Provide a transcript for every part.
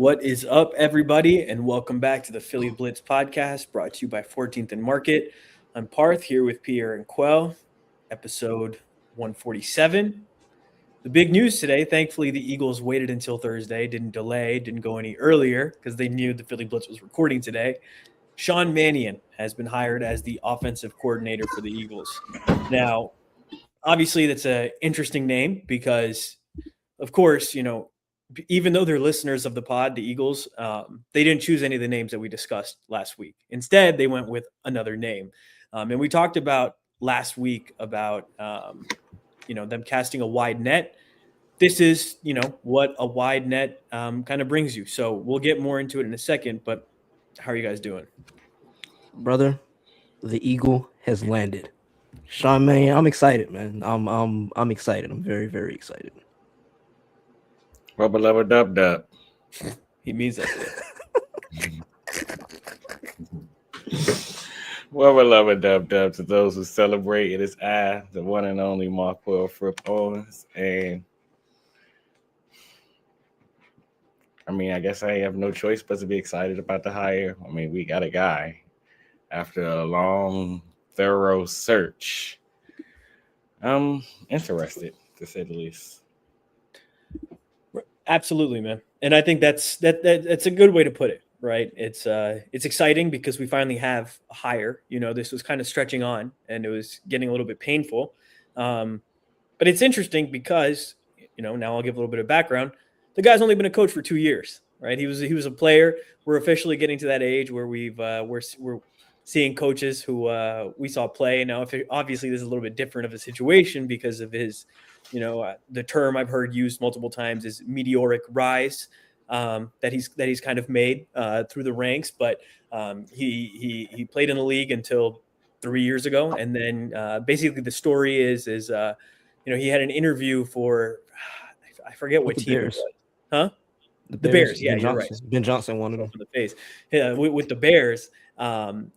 What is up, everybody, and welcome back to the Philly Blitz podcast brought to you by 14th and Market. I'm Parth here with Pierre and Quell, episode 147. The big news today, thankfully, the Eagles waited until Thursday, didn't delay, didn't go any earlier because they knew the Philly Blitz was recording today. Sean Mannion has been hired as the offensive coordinator for the Eagles. Now, obviously, that's an interesting name because, of course, even though they're listeners of the pod, the Eagles, they didn't choose any of the names that we discussed last week. Instead, they went with another name. And we talked about last week about, them casting a wide net. This is, what a wide net kind of brings you. So we'll get more into it in a second, but how are you guys doing? Brother, the Eagle has landed. Sean Mannion, I'm excited, man. I'm excited. I'm very, very excited. Rubber lubber dub dub. He means that. Rubber lubber dub dub to those who celebrate. It is I, the one and only Quell Fripp Owens. And I guess I have no choice but to be excited about the hire. We got a guy after a long, thorough search. I'm interested, to say the least. Absolutely, man. And I think that's a good way to put it, right? It's exciting because we finally have a hire. This was kind of stretching on and it was getting a little bit painful. But it's interesting because, now I'll give a little bit of background. The guy's only been a coach for 2 years, right? He was a player. We're officially getting to that age where we're seeing coaches who we saw play. Now, obviously this is a little bit different of a situation because of his, the term I've heard used multiple times is meteoric rise that he's kind of made through the ranks. But he played in the league until 3 years ago, and then basically the story is he had an interview for I forget what team it was. Huh? The Bears. Yeah, you're right. Ben Johnson wanted him in the face with the Bears. And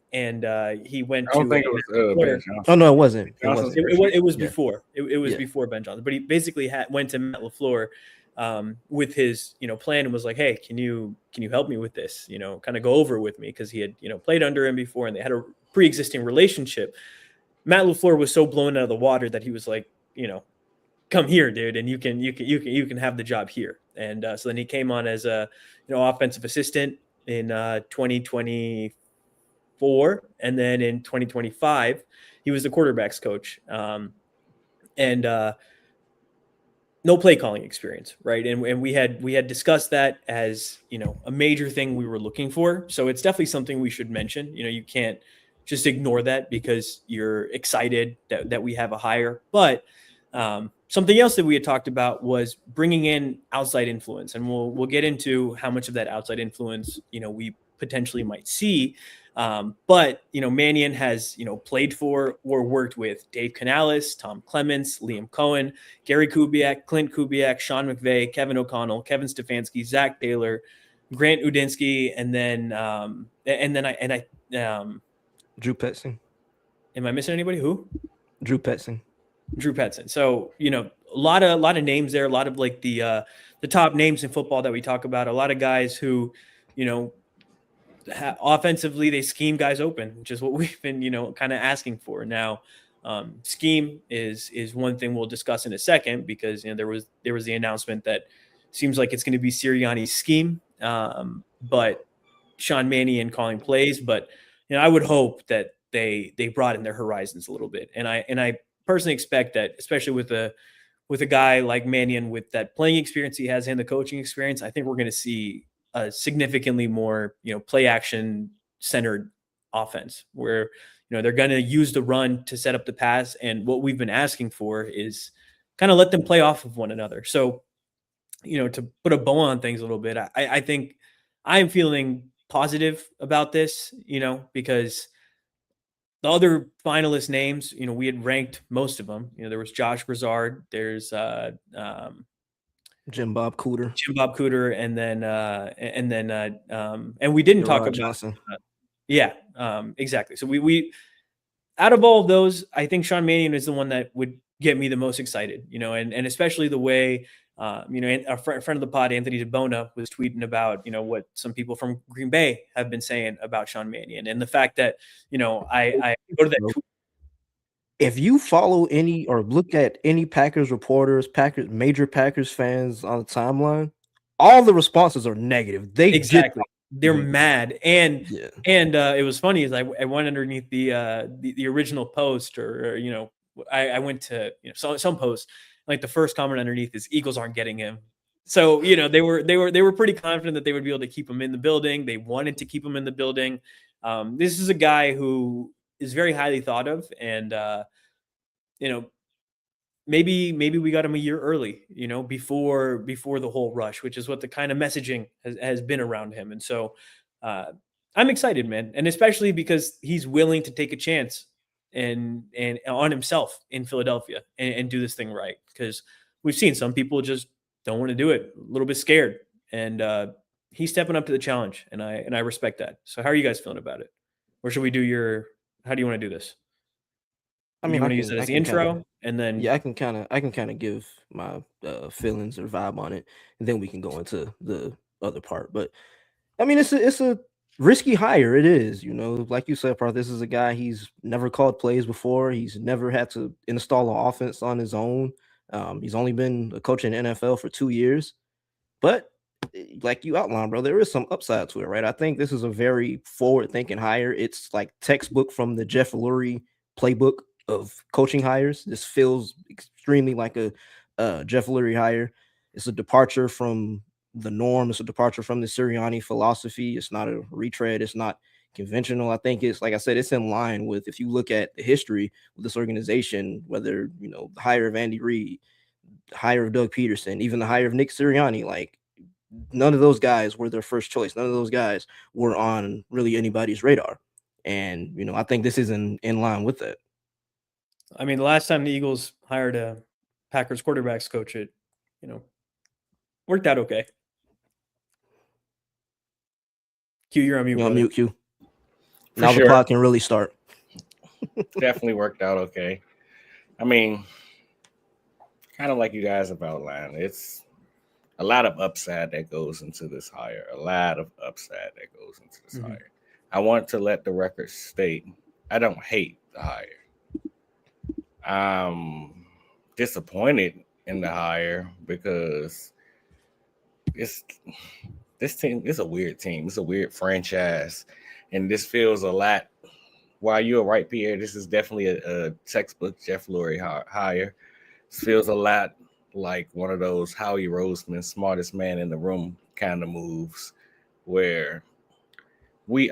he went to. I don't think it was Ben Johnson. Oh no, it wasn't. It was before. It was before Ben Johnson. But he basically went to Matt LaFleur with his plan and was like, "Hey, can you help me with this? Kind of go over it with me," because he had played under him before and they had a pre-existing relationship. Matt LaFleur was so blown out of the water that he was like, come here, dude, and you can have the job here. And so then he came on as a offensive assistant in 2024, and then in 2025 he was the quarterbacks coach, and no play calling experience, right? And we had discussed that as a major thing we were looking for. So it's definitely something we should mention. You can't just ignore that because you're excited that we have a hire, but something else that we had talked about was bringing in outside influence, and we'll get into how much of that outside influence we potentially might see. But Mannion has played for or worked with Dave Canales, Tom Clements, Liam Cohen, Gary Kubiak, Clint Kubiak, Sean McVay, Kevin O'Connell, Kevin Stefanski, Zach Taylor, Grant Udinsky, and then Drew Petzing. Am I missing anybody? Who? Drew Petzing. So, a lot of names there, a lot of like the top names in football that we talk about, a lot of guys who, offensively, they scheme guys open, which is what we've been, kind of asking for. Now, scheme is one thing we'll discuss in a second because, there was the announcement that seems like it's going to be Sirianni's scheme, but Sean Mannion calling plays. But, I would hope that they broaden their horizons a little bit. And I personally expect that, especially with a guy like Mannion with that playing experience he has and the coaching experience, I think we're going to see a significantly more, play action centered offense where, they're going to use the run to set up the pass. And what we've been asking for is kind of let them play off of one another. So, to put a bow on things a little bit, I think I'm feeling positive about this, because the other finalist names, we had ranked most of them. There was Josh Broussard, there's Jim Bob Cooter, and we didn't talk about Johnson. Exactly. So we out of all of those, I think Sean Mannion is the one that would get me the most excited, and especially the way A friend of the pod, Anthony DeBona, was tweeting about, what some people from Green Bay have been saying about Sean Mannion, and the fact that, I go to that tweet. If you follow any or look at any Packers reporters, major Packers fans on the timeline, all the responses are negative. Exactly. They're mad. And yeah. It was funny is I went underneath the original post or I went to some post, like the first comment underneath is Eagles aren't getting him. So, they were pretty confident that they would be able to keep him in the building. They wanted to keep him in the building. This is a guy who is very highly thought of, and maybe we got him a year early, before the whole rush, which is what the kind of messaging has been around him. And so I'm excited, man. And especially because he's willing to take a chance and on himself in Philadelphia and do this thing right. Because we've seen some people just don't want to do it, a little bit scared. And he's stepping up to the challenge, and I respect that. So how are you guys feeling about it? Or should we do how do you want to do this? I mean, you want to use it as the intro, and then I can kind of give my feelings or vibe on it, and then we can go into the other part. But I mean, it's a risky hire. It is, like you said, Parth, this is a guy, he's never called plays before. He's never had to install an offense on his own. He's only been a coach in the NFL for 2 years, but like you outlined, bro, there is some upside to it, right? I think this is a very forward-thinking hire. It's like textbook from the Jeff Lurie playbook of coaching hires. This feels extremely like a Jeff Lurie hire. It's a departure from the norm. It's a departure from the Sirianni philosophy. It's not a retread. It's not conventional. I think it's, like I said, it's in line with, if you look at the history of this organization, whether, the hire of Andy Reid, the hire of Doug Peterson, even the hire of Nick Sirianni, like none of those guys were their first choice. None of those guys were on really anybody's radar. And, I think this is in line with that. I mean, the last time the Eagles hired a Packers quarterbacks coach, it, worked out okay. Q, you're on mute. You're on mute, Q. Now the clock can really start. Definitely worked out okay. I mean, kind of like you guys have outlined, it's a lot of upside that goes into this hire. Hire. I want to let the record state, I don't hate the hire. I'm disappointed in the hire because this team is a weird team. It's a weird franchise. And this feels a lot, while you're right, Pierre, this is definitely a textbook Jeff Lurie hire. This feels a lot like one of those Howie Roseman, smartest man in the room kind of moves, where we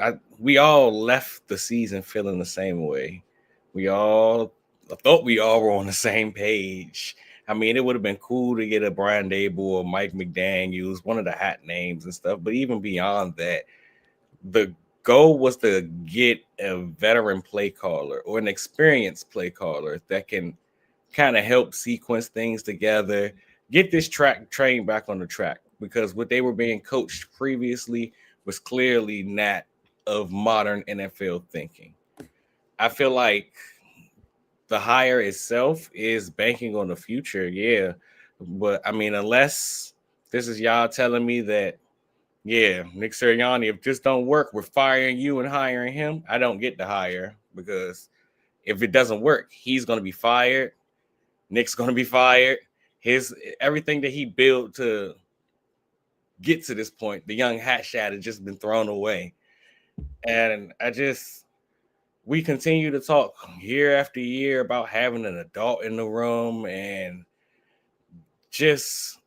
all left the season feeling the same way. I thought we all were on the same page. I mean, it would have been cool to get a Brian Daboll or Mike McDaniels, one of the hot names and stuff. But even beyond that, the goal was to get a veteran play caller or an experienced play caller that can kind of help sequence things together, get this train back on the track, because what they were being coached previously was clearly not of modern NFL thinking. I feel like the hire itself is banking on the future, yeah. But I mean, unless this is y'all telling me that, yeah, Nick Sirianni, if this don't work, we're firing you and hiring him, I don't get the hire, because if it doesn't work, he's going to be fired. Nick's going to be fired. Everything that he built to get to this point, the young hatchet has just been thrown away. And we continue to talk year after year about having an adult in the room and just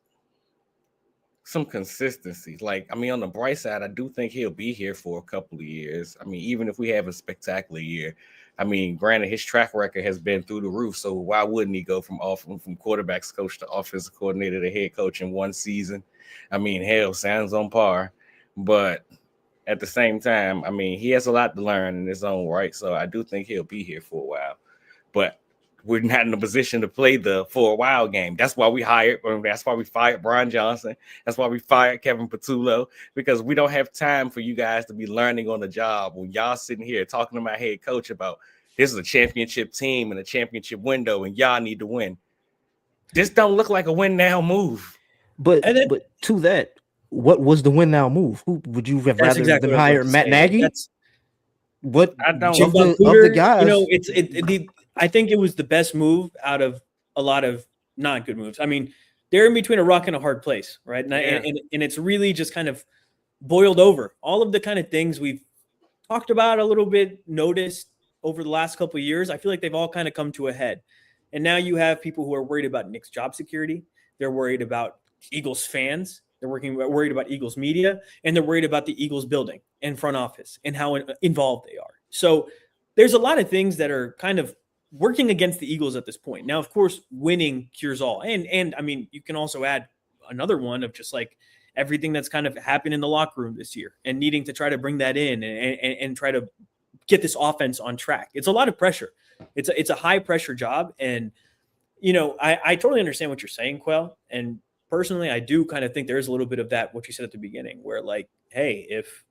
some consistency. Like, I mean, on the bright side, I do think he'll be here for a couple of years. I mean, even if we have a spectacular year, I mean, granted, his track record has been through the roof. So why wouldn't he go from quarterbacks coach to offensive coordinator to head coach in one season? I mean, hell, sounds on par. But at the same time, I mean, he has a lot to learn in his own right. So I do think he'll be here for a while. But we're not in a position to play the for a while game. That's why we fired Brian Johnson. That's why we fired Kevin Patullo, because we don't have time for you guys to be learning on the job when y'all sitting here talking to my head coach about this is a championship team and a championship window and y'all need to win. This don't look like a win now move. But to that, what was the win now move? Who would you have rather exactly than hire Matt Nagy? What I don't of the guys? You know, I think it was the best move out of a lot of not good moves. I mean, they're in between a rock and a hard place, right? And it's really just kind of boiled over. All of the kind of things we've talked about a little bit, noticed over the last couple of years, I feel like they've all kind of come to a head. And now you have people who are worried about Nick's job security. They're worried about Eagles fans. They're worried about Eagles media, and they're worried about the Eagles building and front office and how involved they are. So there's a lot of things that are kind of working against the Eagles at this point. Now, of course, winning cures all. And I mean, you can also add another one of just like everything that's kind of happened in the locker room this year and needing to try to bring that in and try to get this offense on track. It's a lot of pressure. It's a high pressure job. And, you know, I totally understand what you're saying, Quell. And personally, I do kind of think there is a little bit of that, what you said at the beginning, where like, hey, if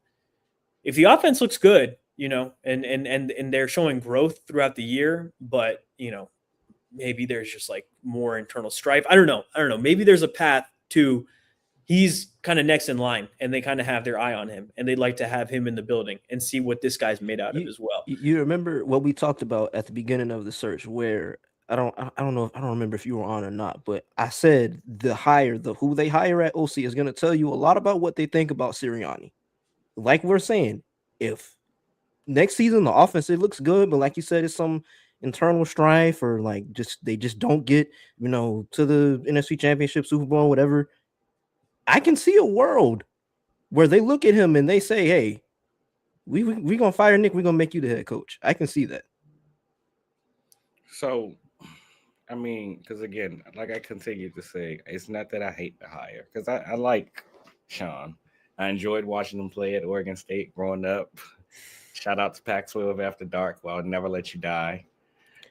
the offense looks good, you know, and they're showing growth throughout the year, but, you know, maybe there's just like more internal strife. I don't know. Maybe there's a path to he's kind of next in line and they kind of have their eye on him and they'd like to have him in the building and see what this guy's made out of as well. You remember what we talked about at the beginning of the search where I don't remember if you were on or not, but I said who they hire at OC is going to tell you a lot about what they think about Sirianni. Like we're saying, if next season the offense, it looks good, but like you said, it's some internal strife or like they just don't get, you know, to the NFC Championship, Super Bowl, whatever. I can see a world where they look at him and they say, hey, we gonna fire Nick, we're gonna make you the head coach. I can see that. So I mean, because again, like I continue to say, it's not that I hate the hire, because I like Sean. I enjoyed watching him play at Oregon State growing up. Shout out to Pac-12 After Dark. Well, I'll never let you die.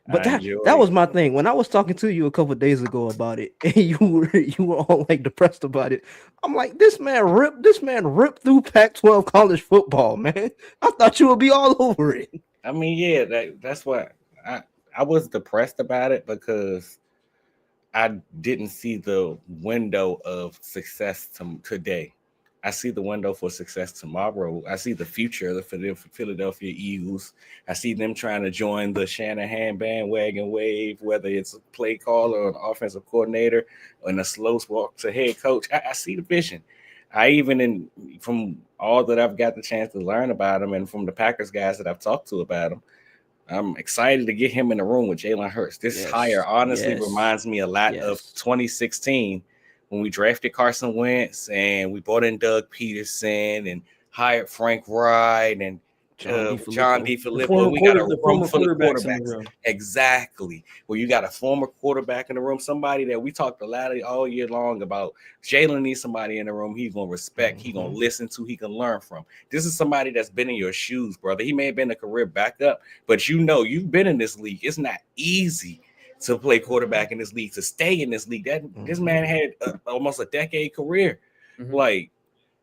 But that was my thing. When I was talking to you a couple of days ago about it, and you were all like depressed about it. I'm like, this man ripped through Pac-12 college football, man. I thought you would be all over it. I mean, yeah, that's what I was depressed about it, because I didn't see the window of success today. I see the window for success tomorrow. I see the future of the Philadelphia Eagles. I see them trying to join the Shanahan bandwagon wave, whether it's a play caller or an offensive coordinator or in a slow walk to head coach. I see the vision. From all that I've got the chance to learn about him and from the Packers guys that I've talked to about him, I'm excited to get him in the room with Jalen Hurts. This hire honestly reminds me a lot of 2016 when we drafted Carson Wentz and we brought in Doug Peterson and hired Frank Wright and John DeFilippo. We got a room full of quarterbacks. Exactly. Well, you got a former quarterback in the room, somebody that we talked a lot all year long about. Jalen needs somebody in the room he's going to respect, he's going to listen to, he can learn from. This is somebody that's been in your shoes, brother. He may have been a career backup, but you know, you've been in this league. It's not easy to play quarterback in this league, to stay in this league. This man had almost a decade career. Like,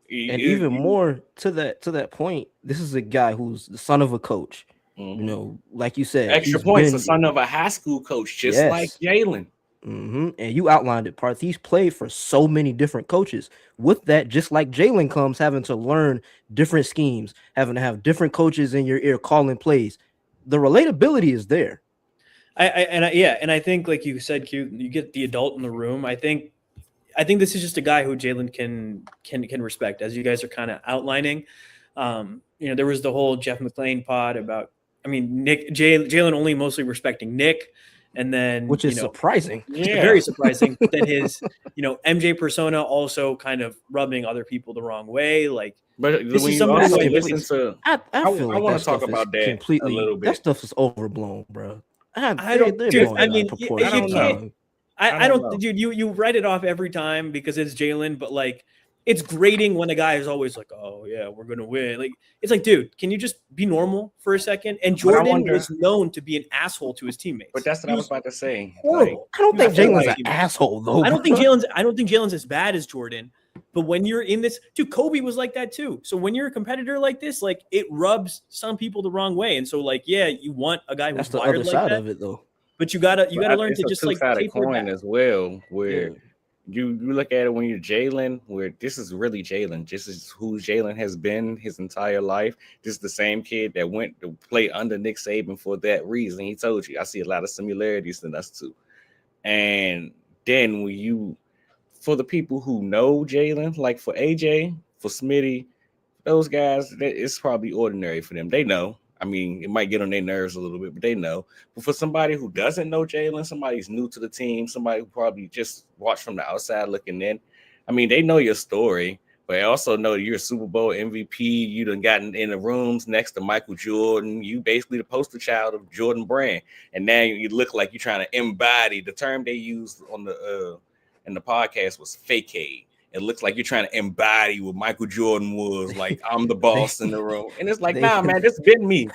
and even more to that point, this is a guy who's the son of a coach. You know, like you said, extra points, the son of a high school coach, just like Jalen. And you outlined it, Parth. He's played for so many different coaches. With that, just like Jalen comes having to learn different schemes, having to have different coaches in your ear calling plays. The relatability is there. I think, like you said, Q, you get the adult in the room. I think this is just a guy who Jalen can respect, as you guys are kind of outlining. You know, there was the whole Jeff McClain pod about, I mean, Jalen only mostly respecting Nick, and then which is surprising, very surprising. But then his, you know, MJ persona also kind of rubbing other people the wrong way. Like, but this when is you also listen to, I feel like I want to talk about that completely. A little bit. That stuff is overblown, bro. I don't, dude, you write it off every time because it's Jalen, but like, it's grating when a guy is always like, oh yeah, we're gonna win. Like, it's like, dude, can you just be normal for a second? And Jordan was known to be an asshole to his teammates. But that's what I was about to say. Like, I don't think Jalen's an asshole though. I don't think Jalen's as bad as Jordan. But when you're in this, dude, Kobe was like that too. So when you're a competitor like this, like, it rubs some people the wrong way. And so, like, yeah, you want a guy who's wired like that. That's the other side of it, though. But you gotta learn to just like take coin as well, where you look at it when you're Jalen, where this is really Jalen. This is who Jalen has been his entire life. This is the same kid that went to play under Nick Saban for that reason. He told you, I see a lot of similarities in us two. And then when you, for the people who know Jalen, like for AJ, for Smitty, those guys, it's probably ordinary for them. They know. I mean, it might get on their nerves a little bit, but they know. But for somebody who doesn't know Jalen, somebody who's new to the team, somebody who probably just watched from the outside looking in, I mean, they know your story, but they also know you're a Super Bowl MVP. You done gotten in the rooms next to Michael Jordan. You basically the poster child of Jordan Brand. And now you look like you're trying to embody the term they used on the in the podcast was facade. It looks like you're trying to embody what Michael Jordan was. Like, I'm the boss in the room. And it's like, nah, man, this been me.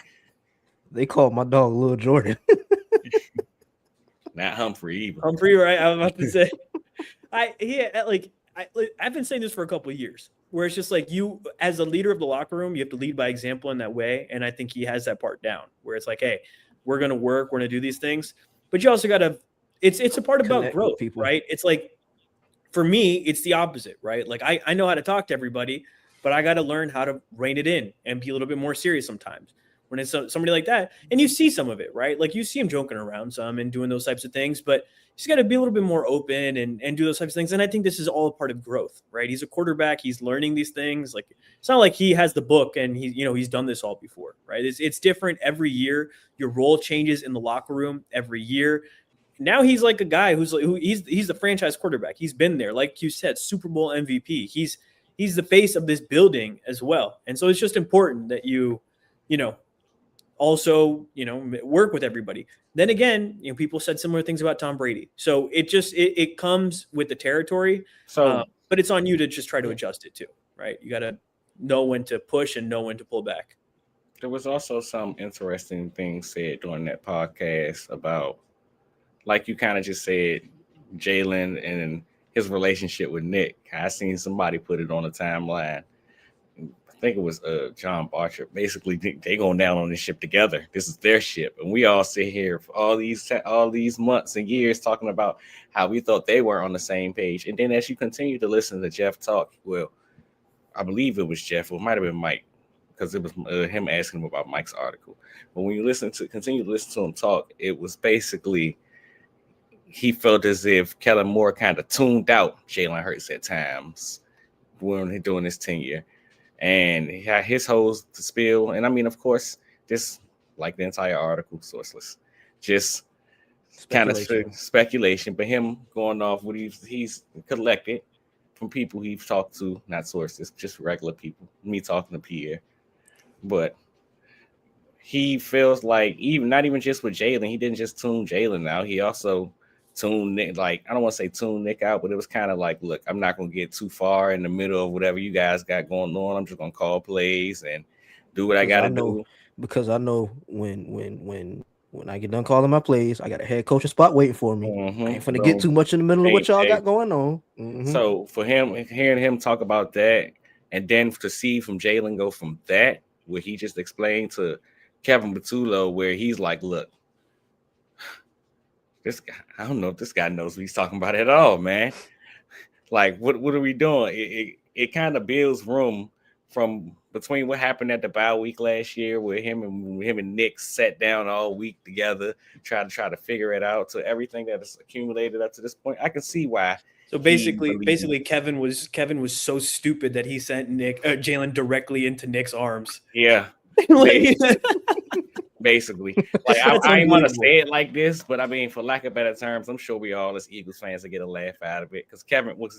They called my dog Lil Jordan. Not Humphrey either. Humphrey, right? I was about to say. I've been saying this for a couple of years, where it's just like you, as a leader of the locker room, you have to lead by example in that way. And I think he has that part down, where it's like, hey, we're going to work, we're going to do these things. But you also got to, it's a part about growth, right? It's like, for me, it's the opposite, right? Like I know how to talk to everybody, but I got to learn how to rein it in and be a little bit more serious sometimes when it's somebody like that. And you see some of it, right? Like you see him joking around some and doing those types of things, but he's got to be a little bit more open and do those types of things. And I think this is all a part of growth, right? He's a quarterback. He's learning these things. Like it's not like he has the book and he's done this all before, right? It's different every year. Your role changes in the locker room every year. Now he's like a guy he's the franchise quarterback. He's been there, like you said, Super Bowl MVP. He's the face of this building as well. And so it's just important that you also work with everybody. Then again, people said similar things about Tom Brady. So it comes with the territory. So, but it's on you to just try to adjust it too, right? You got to know when to push and know when to pull back. There was also some interesting things said during that podcast about, like you kind of just said, Jalen and his relationship with Nick. I seen somebody put it on the timeline. I think it was John Barcher. Basically, they going down on this ship together. This is their ship, and we all sit here for all these months and years talking about how we thought they were on the same page. And then as you continue to listen to Jeff talk, well, I believe it was Jeff, or it might have been Mike, because it was him asking him about Mike's article. But when you continue to listen to him talk, it was basically, he felt as if Kellen Moore kind of tuned out Jalen Hurts at times when he's doing his tenure. And he had his holes to spill. And I mean, of course, this, like the entire article, sourceless, just kind of speculation, but him going off what he's collected from people he's talked to, not sources, just regular people, me talking to Pierre. But he feels like, not even just with Jalen, he didn't just tune Jalen out. He also tune Nick, like, I don't want to say tune Nick out, but it was kind of like, look, I'm not going to get too far in the middle of whatever you guys got going on. I'm just going to call plays and do what I got to do. Because I know when I get done calling my plays, I got a head coaching spot waiting for me. Mm-hmm. I ain't finna get too much in the middle of what y'all got going on. Mm-hmm. So for him, hearing him talk about that, and then to see from Jalen go from that, where he just explained to Kevin Patullo, where he's like, look, this guy, I don't know if this guy knows what he's talking about at all, man. Like, what are we doing? It kind of builds room from between what happened at the bye week last year, where him and Nick sat down all week together, try to figure it out, to everything that has accumulated up to this point. I can see why. So basically, Kevin was so stupid that he sent Jalen directly into Nick's arms. Yeah. Basically, like I ain't want to say it like this, but I mean, for lack of better terms, I'm sure we all as Eagles fans will get a laugh out of it, because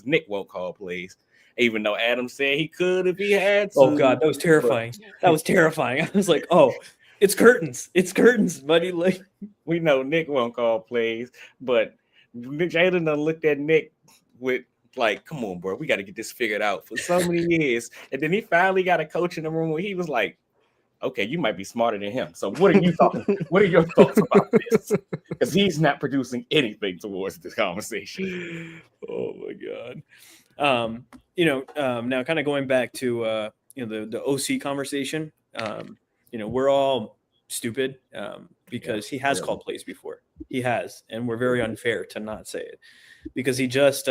Nick won't call plays, even though Adam said he could if he had to. Oh God, that was terrifying. That was terrifying. I was like, oh, it's curtains, buddy. Like, we know Nick won't call plays, but Jalen done looked at Nick with, like, come on, bro, we got to get this figured out for so many years, and then he finally got a coach in the room where he was like, okay, you might be smarter than him. So what are you talking? What are your thoughts about this? Because he's not producing anything towards this conversation. Oh my God. Now kind of going back to the OC conversation. We're all stupid because he has called plays before. He has, and we're very unfair to not say it because he just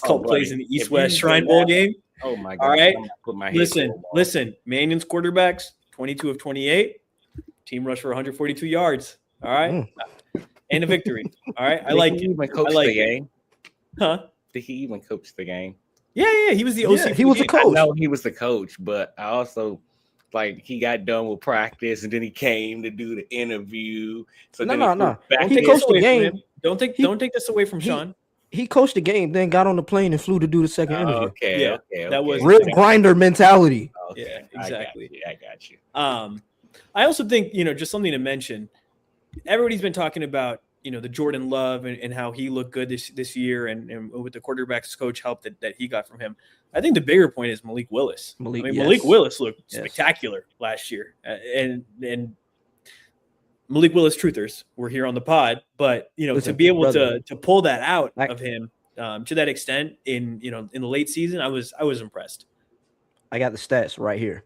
called plays in the East West Shrine Bowl game. Oh my God! All right, put my listen. Mannion's quarterbacks 22 of 28, team rush for 142 yards. All right, and a victory. All right, I like it. Even coach the game, huh? Did he even coach the game? Yeah, he was the OC. He was the coach. I know he was the coach, but I also he got done with practice and then he came to do the interview. So no. He coached the game. Don't take this away from Sean. He coached the game, then got on the plane and flew to do the second interview. Okay. That was real grinder mentality. Okay, yeah, exactly. I got you. I also think just something to mention. Everybody's been talking about the Jordan Love and how he looked good this year and with the quarterback's coach help that he got from him. I think the bigger point is Malik Willis. Malik Willis looked spectacular last year, and Malik Willis truthers were here on the pod, but to be able to pull that out of him to that extent in the late season, I was impressed. I got the stats right here.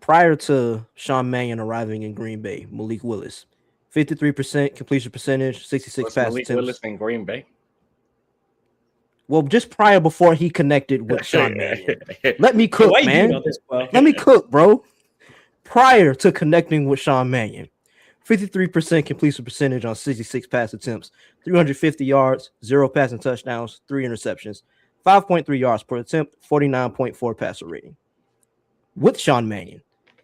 Prior to Sean Mannion arriving in Green Bay, Malik Willis, 53% completion percentage, 66 pass attempts. Willis in Green Bay. Well, just before he connected with Sean Mannion. Let me cook, man. Let me cook, bro. Prior to connecting with Sean Mannion, 53% completion percentage on 66 pass attempts, 350 yards, 0 passing touchdowns, 3 interceptions, 5.3 yards per attempt, 49.4 passer rating. With Sean Mannion,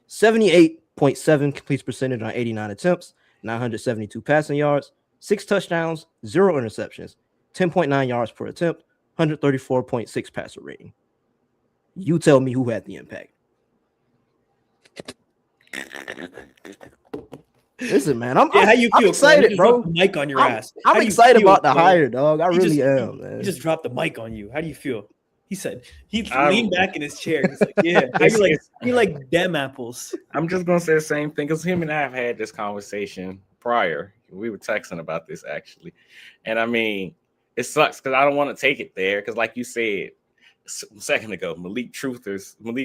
78.7 completion percentage on 89 attempts, 972 passing yards, 6 touchdowns, 0 interceptions, 10.9 yards per attempt, 134.6 passer rating. You tell me who had the impact. Listen, man, I'm excited, bro. The mic on your ass. I'm excited about the hire, dog. I really am, man. He just dropped the mic on you. How do you feel? He said he leaned back in his chair. He's like, "Yeah, you like dem apples." I'm just gonna say the same thing because him and I have had this conversation prior. We were texting about this actually, and I mean, it sucks because I don't want to take it there because, like you said a second ago, Malik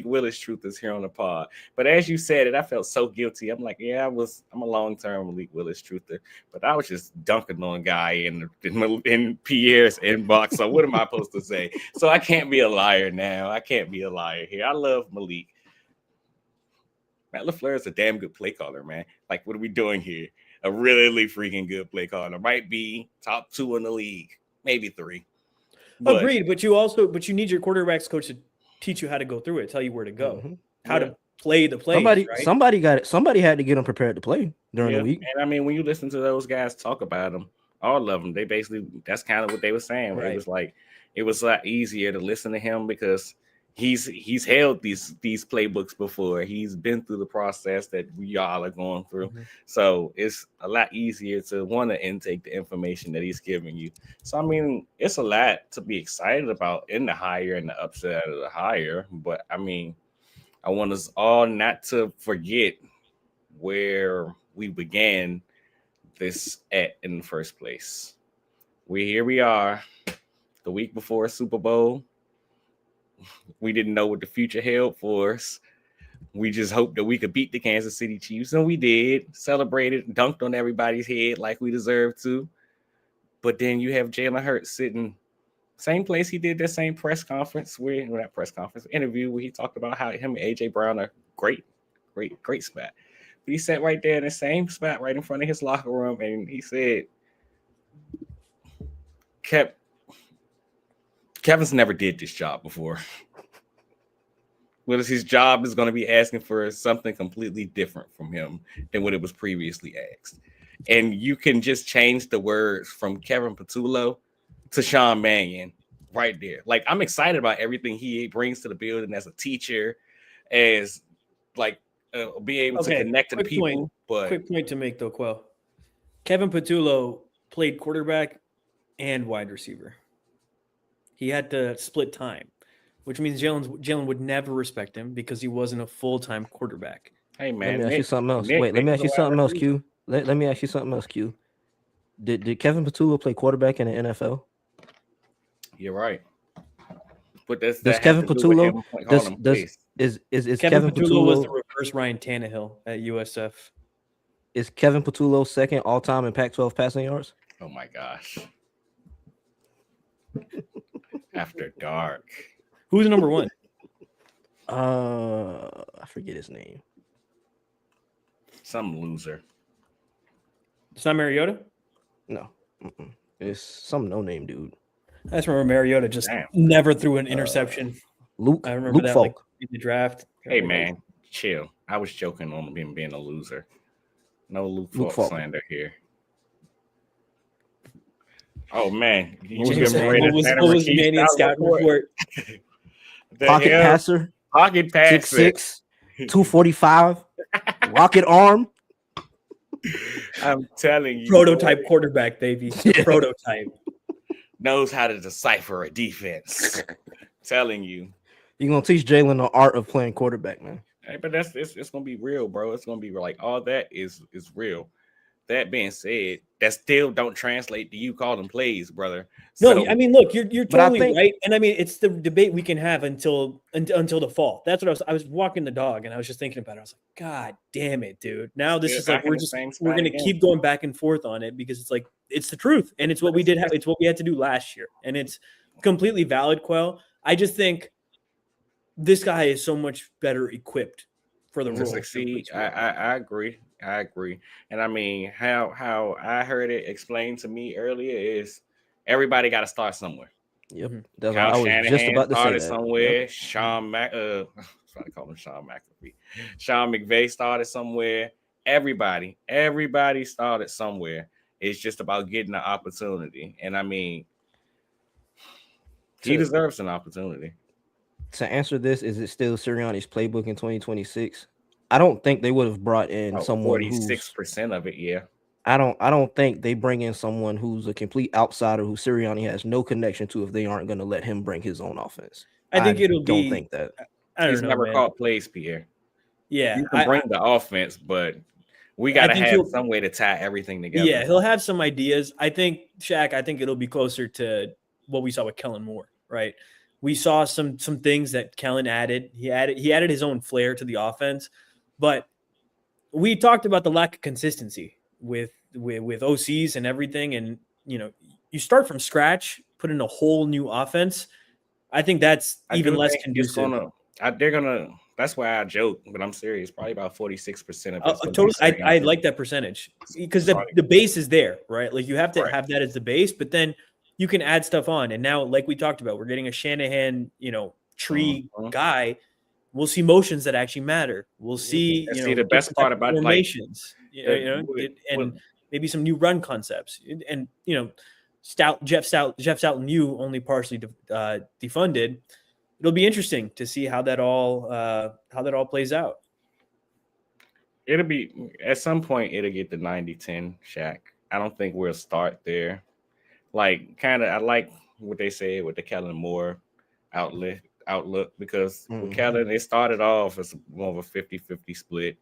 Willis truthers here on the pod. But as you said it, I felt so guilty. I'm like, yeah, I'm a long-term Malik Willis truther, but I was just dunking on a guy in Pierre's inbox. So what am I supposed to say? So I can't be a liar now. I can't be a liar here. I love Malik. Matt LaFleur is a damn good play caller, man. Like, what are we doing here? A really freaking good play caller. Might be top 2 in the league, maybe 3. Agreed, but you need your quarterback's coach to teach you how to go through it, tell you where to go, how to play the play. Somebody got it. Somebody had to get them prepared to play during the week. And I mean, when you listen to those guys talk about them, all of them, they basically that's kind of what they were saying. Right? It was a lot easier to listen to him because he's held these playbooks before. He's been through the process that we all are going through. Mm-hmm. So it's a lot easier to want to intake the information that he's giving you. So, I mean, it's a lot to be excited about in the hire and the upside of the hire. But, I mean, I want us all not to forget where we began this at in the first place. Here we are, the week before Super Bowl. We didn't know what the future held for us. We just hoped that we could beat the Kansas City Chiefs, and we did. Celebrated, dunked on everybody's head like we deserved to. But then you have Jalen Hurts sitting same place he did that same interview where he talked about how him and AJ Brown are great spot. But he sat right there in the same spot right in front of his locker room, and he said, Kevin's never did this job before. Whereas his job is going to be asking for something completely different from him than what it was previously asked. And you can just change the words from Kevin Patullo to Sean Mannion right there. Like, I'm excited about everything he brings to the building as a teacher, as like be able to connect to the people. Quick point to make though, Quell. Kevin Patullo played quarterback and wide receiver. He had to split time, which means Jalen would never respect him because he wasn't a full-time quarterback. Hey, man. Let me ask you something else. Let me ask you something else, Q. Let me ask you something else, Q. Did Kevin Patullo play quarterback in the NFL? You're right. But does Kevin Patullo is Kevin Patullo was the reverse Ryan Tannehill at USF. Is Kevin Patullo second all time in Pac-12 passing yards? Oh my gosh. After dark. Who's number one? I forget his name. Some loser. It's not Mariota? No. It's some no-name dude. I just remember Mariota just never threw an interception. Luke. I remember that Falk. like in the draft. Hey man, chill. I was joking on him being a loser. No Luke Falk slander here. Oh man, what was Mannion's scout report? Pocket passer. Pocket passer. 6'6", 245. Rocket arm. I'm telling you. Prototype quarterback, baby. Prototype. Knows how to decipher a defense. Telling you. You're gonna teach Jalen the art of playing quarterback, man. Hey, but it's gonna be real, bro. It's gonna be like all that is real. That being said, that still don't translate to you calling plays, brother. No, I mean, look, you're totally right, and I mean, it's the debate we can have until the fall. That's what I was walking the dog, and I was just thinking about it. I was like, God damn it, dude! Now this is like we're gonna keep going back and forth on it because it's like it's the truth, and it's what we did. It's what we had to do last year, and it's completely valid. Quell, I just think this guy is so much better equipped for the role. Succeed. I agree. And I mean, how I heard it explained to me earlier is everybody got to start somewhere. Yep. Kyle Shanahan started somewhere. Yep. Sean McVay started somewhere. Everybody started somewhere. It's just about getting the opportunity. And I mean, he deserves an opportunity. To answer this, is it still Sirianni's playbook in 2026? I don't think they would have brought in someone 46% of it, yeah. I don't think they bring in someone who's a complete outsider who Sirianni has no connection to if they aren't going to let him bring his own offense. I think don't think that. He's never called plays, Pierre. Yeah. You can bring the offense, but we got to have some way to tie everything together. Yeah, he'll have some ideas. I think it'll be closer to what we saw with Kellen Moore, right? We saw some things that Kellen added. He added his own flair to the offense, but we talked about the lack of consistency with OCs and everything. And you start from scratch, put in a whole new offense. I think that's even less conducive. That's why I joke, but I'm serious. Probably about 46% of it. Totally, I like that percentage because the base is there, right? Like you have to have that as the base, but then you can add stuff on. And now, like we talked about, we're getting a Shanahan, tree guy. We'll see motions that actually matter. We'll see, the best part about formations, and maybe some new run concepts. And Jeff Stoutland, you only partially defunded. It'll be interesting to see how that all plays out. It'll be at some point. It'll get the 90-10 Shaq. I don't think we'll start there. I like what they said with the Kellen Moore outlook because with Kellen, it started off as more of a 50-50 split.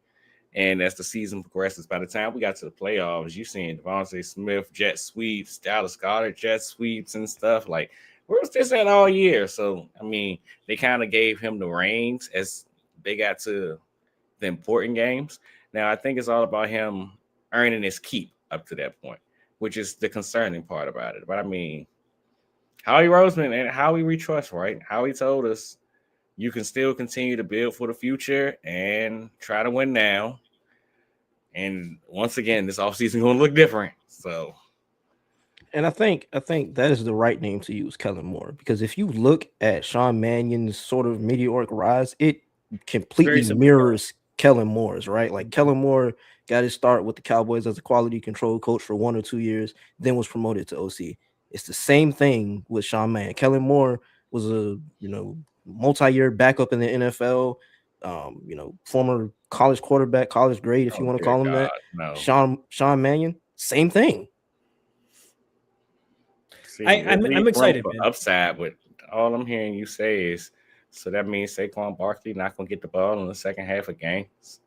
And as the season progresses, by the time we got to the playoffs, you seen Devontae Smith jet sweeps, Dallas Goedert jet sweeps and stuff. Like, where was this at all year? So, I mean, they kind of gave him the reins as they got to the important games. Now, I think it's all about him earning his keep up to that point, which is the concerning part about it. But I mean, Howie Roseman and Howie we trust, right? Howie told us you can still continue to build for the future and try to win now. And once again, this offseason going to look different. So, and I think that is the right name to use, Kellen Moore, because if you look at Sean Mannion's sort of meteoric rise, it completely mirrors Kellen Moore's, right? Like Kellen Moore got his start with the Cowboys as a quality control coach for 1 or 2 years, then was promoted to OC. It's the same thing with Sean Mannion. Kellen Moore was a multi-year backup in the NFL, former college quarterback, college grade, if you want to call him that. No. Sean Mannion, same thing. See, I'm excited. Upside with all I'm hearing you say is, so that means Saquon Barkley not going to get the ball in the second half of games.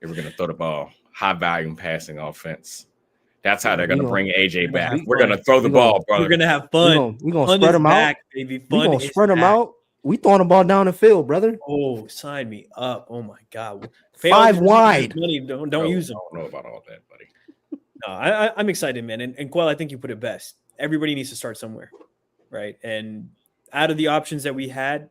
They were going to throw the ball, high volume passing offense. That's how they're going to bring AJ back. We're going to throw the ball, brother. We're going to have fun. We're going to spread them out. Baby. We're going to spread them out. We throwing the ball down the field, brother. Oh, sign me up. Oh my God. 5 wide. Money, don't use them. I don't know about all that, buddy. No, I'm excited, man. And Quell, I think you put it best. Everybody needs to start somewhere, right? And out of the options that we had,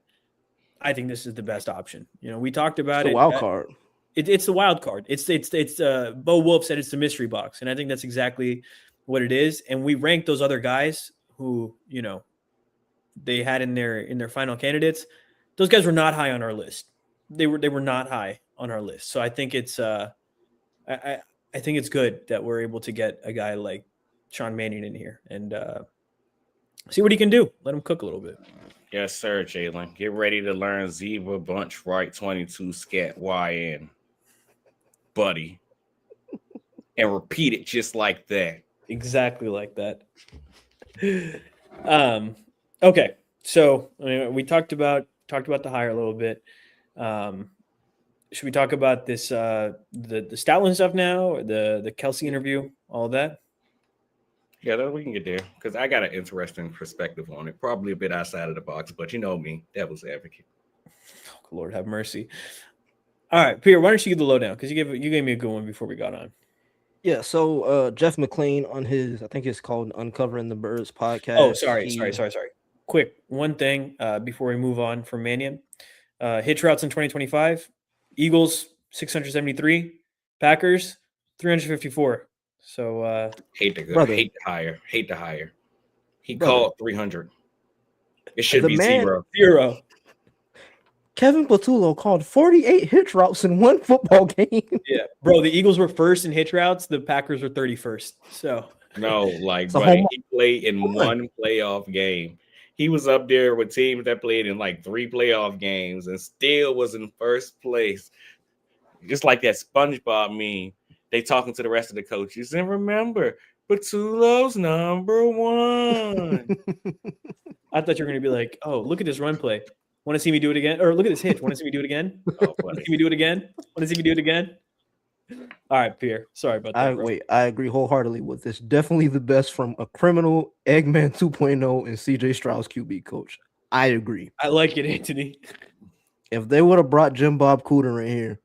I think this is the best option. We talked about the wild card. It's the wild card. It's Bo Wolf said it's the mystery box, and I think that's exactly what it is. And we ranked those other guys who they had in their final candidates. Those guys were not high on our list. They were not high on our list. So I think it's I think it's good that we're able to get a guy like Sean Mannion in here and see what he can do. Let him cook a little bit. Yes, sir, Jalen. Get ready to learn Zebra Bunch Right 22 Scat YN, buddy. And repeat it just like that. Exactly like that. Okay. So we talked about the hire a little bit. Should we talk about this the Stoutland stuff now, or the Kelsey interview, all of that? Yeah, we can get there because I got an interesting perspective on it. Probably a bit outside of the box, but you know me, devil's advocate. Oh, Lord have mercy. All right, Pierre, why don't you give the lowdown? Because you gave me a good one before we got on. Yeah, so Jeff McClain on his, I think it's called Uncovering the Birds podcast. Oh, sorry. Quick, one thing before we move on from Mannion. Hitch routes in 2025. Eagles 673, Packers 354. So hate to hire. He called 300. It should be zero. Kevin Patullo called 48 hitch routes in one football game. Yeah, bro. The Eagles were first in hitch routes. The Packers were 31st. So no, buddy, he played in one playoff game. He was up there with teams that played in like 3 playoff games and still was in first place. Just like that SpongeBob meme. They talking to the rest of the coaches. And remember, Patullo's number 1. I thought you were going to be like, oh, look at this run play. Want to see me do it again? Or look at this hitch. Want to see me do it again? Oh, Want to see me do it again? Want to see me do it again? All right, Pierre. Sorry about that. I agree wholeheartedly with this. Definitely the best from a criminal, Eggman 2.0, and CJ Stroud's QB coach. I agree. I like it, Anthony. If they would have brought Jim Bob Cooter in here,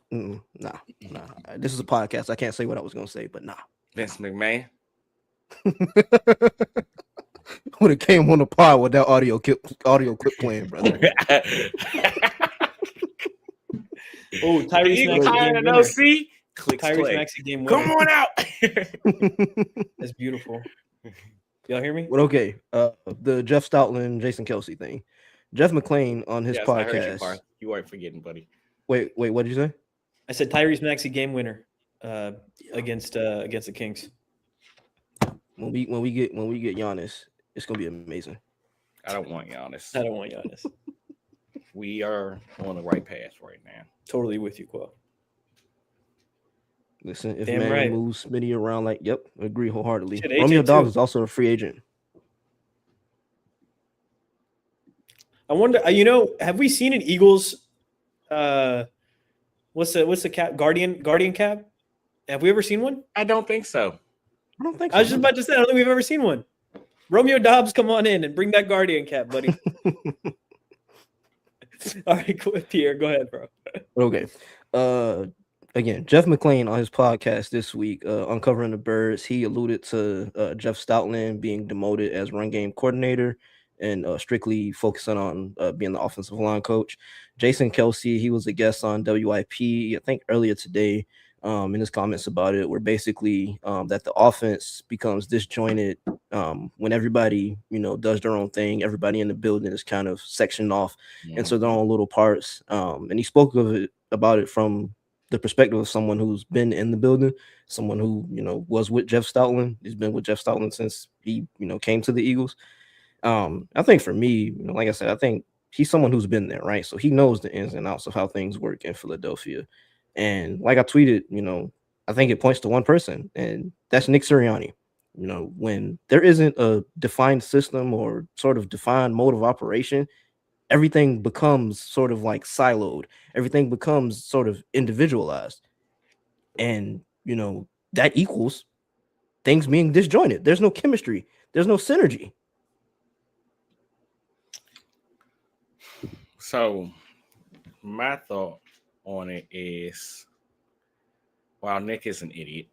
nah. This is a podcast. I can't say what I was going to say, but nah. Vince McMahon. Would have came on the pod with that audio clip playing, brother. Oh, Tyrese Maxey. Tyrese Maxey game winner. Come on out. That's beautiful. Y'all hear me? Well, okay. The Jeff Stoutland, Jason Kelsey thing. Jeff McClain on his podcast. I heard you, you weren't forgetting, buddy. Wait, what did you say? I said Tyrese Maxey game winner against the Kings. When we get Giannis, it's gonna be amazing. I don't want Giannis. We are on the right path right now. Totally with you, Quell. Listen, if man moves Smitty around, agree wholeheartedly. Shit, Romeo Dobbs is also a free agent. I wonder, have we seen an Eagles? What's the cap? Guardian cap? Have we ever seen one? I don't think so. I don't think so. I was just about to say, I don't think we've ever seen one. Romeo Dobbs, come on in and bring that Guardian cap, buddy. All right, Pierre, go ahead, bro. Okay. Again, Jeff McClain on his podcast this week, Uncovering the Birds, he alluded to Jeff Stoutland being demoted as run game coordinator and strictly focusing on being the offensive line coach. Jason Kelsey, he was a guest on WIP, I think earlier today, in his comments about it, were basically that the offense becomes disjointed when everybody, does their own thing. Everybody in the building is kind of sectioned off into their own little parts. And he spoke about it from the perspective of someone who's been in the building, someone who, was with Jeff Stoutland. He's been with Jeff Stoutland since he, came to the Eagles. I think for me, like I said, I think he's someone who's been there, right? So he knows the ins and outs of how things work in Philadelphia. And like I tweeted, I think it points to one person, and that's Nick Sirianni. When there isn't a defined system or sort of defined mode of operation, everything becomes sort of like siloed. Everything becomes sort of individualized. And, that equals things being disjointed. There's no chemistry. There's no synergy. So my thought on it is, while Nick is an idiot,